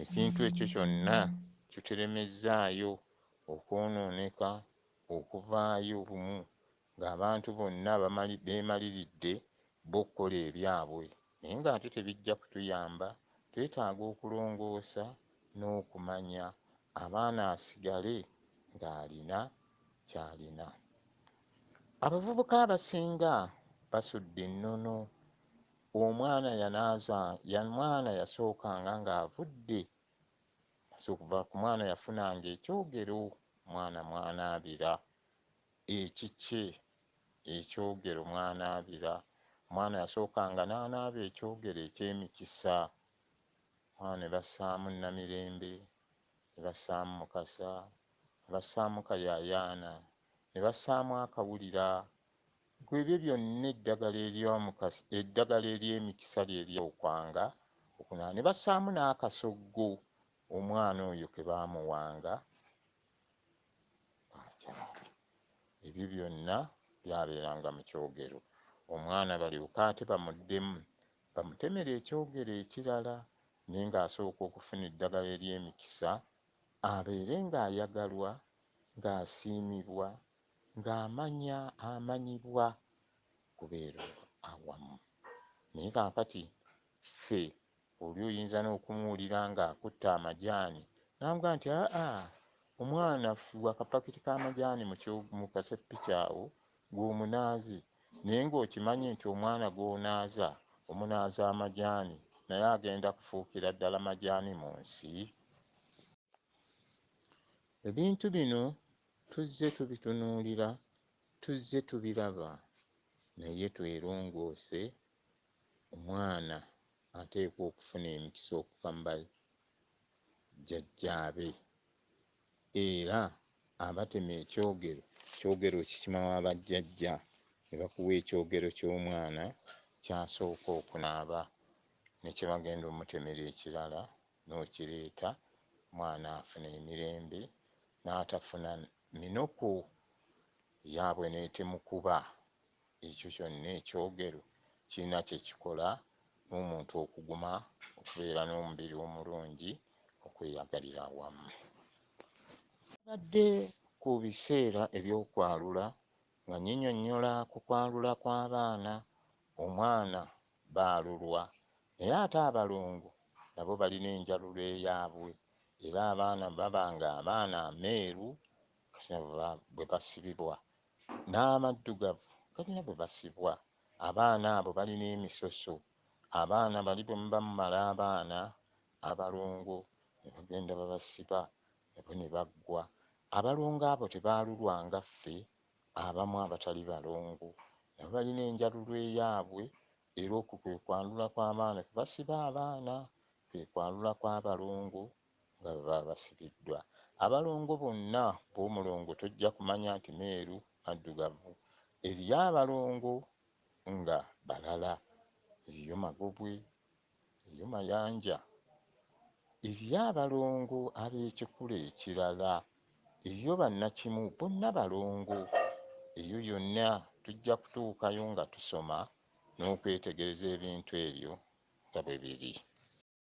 ekintu ekyo kyonna kitulemezzaayo okwonooneka okuvaayo bumu ng'abantu bonna beemaliridde b'okkola ebyabwe, naye ng'ate tebijja kutuyamba. Twetaaga okulongoosa n'okumanya, abaana asigale ng'alina ky'alina. Abavubuka abasinga basudde ennono. Omwana yasookanga ng'avudde okuva ku mwana yafunanga ekyogero, mwanaabira ekikye ekyogero mwanaabira. Omwana yasookanga n'anaaba ekyogero eky'emikisa. Omwana ne bassaamu Namirembe, ne bassaamu Mukasa, ne bassaamu Kayaayaana, ne bassaamu Akawulira. Ku ebyo byonna eddagala ery'emikisa lye lyokwanga okunaaba, ne bassaamu n'Akasoggo omwana oyo ke baamuwanga akyali. Ebyo byonna byabeeranga mu kyogero. Omwana balyoke ate bamuddemu bamutemera ekyogero ekirala, naye ng'asooka okufuna eddagala ery'emikisa abeere ng'ayagalwa, ng'asiimibwa, ng'amanyibwa kubeera awamu. Naye kaakati ffe oli oyinza n'okumuwulira ng'akutte amajaani n'amugamba nti omwana fuuwa akapakiti k'amajaani mu kasepiki awo ng'omunaaze, naye ng'okimanyi nti omwana gw'onaaza omunaaza amajaani naye agenda kufuukira ddala majaani mu nsi. Ebintu bino tuzze tubitunuulira, tuzze tubiraba, naye twerongoose. Omwana ateekwa okufuna emikisa okuva mu bajjajjaabe, era abatema ekyogero okikima wa bajjajja, ne bakuwa ekyogero ky'omwana ky'asooka okunaaba, ne kye bagenda omutemera ekirala n'okireeta, mwana afuna emirembe n'atafuna minoko yaabwe n'etemukuba. Ekyo kyonna ekyogero kirina kye kikola n'omuntu okuguma okubeera n'omubiri omulungi, okweyagalira awamu. Badde ku biseera eby'okwalula nga nnyinnyonnyola ku kwalula kw'abaana. Omwana baalulwa, naye ate abalongo nabo balina enjalulo eyaabwe, era abaana baba ng'abaana ameeru bwe basibibwa, n'amaddugavu galina bwe basibwa. Abaana abo balina emisoso. Abaana bali bwe muba mumala abaana abalongo ne bagenda babasiba nabo ne baggwa. Abalongo abo tebaalulwa nga ffe abamu abatali balongo, nabo balina enjalulo eyaabwe, era okwo kwe kwalula kw'abaana kwe basiba abaana, kwe kwalula kw'abalongo nga bwe baba basibiddwa. Abalongo bonna b'omulongo tojja kumanya nti meeru maddugavu. Eriyo abalongo nga balala, eriyo Magobwe, eriyo Mayanja, eriyo abalongo ab'ekikula ekirala, eriyo Bannakimu, bonna balongo. Ebyo byonna tujja kutuukayo nga tusoma n'okwetegereza ebintu ebyo nga bwe biri.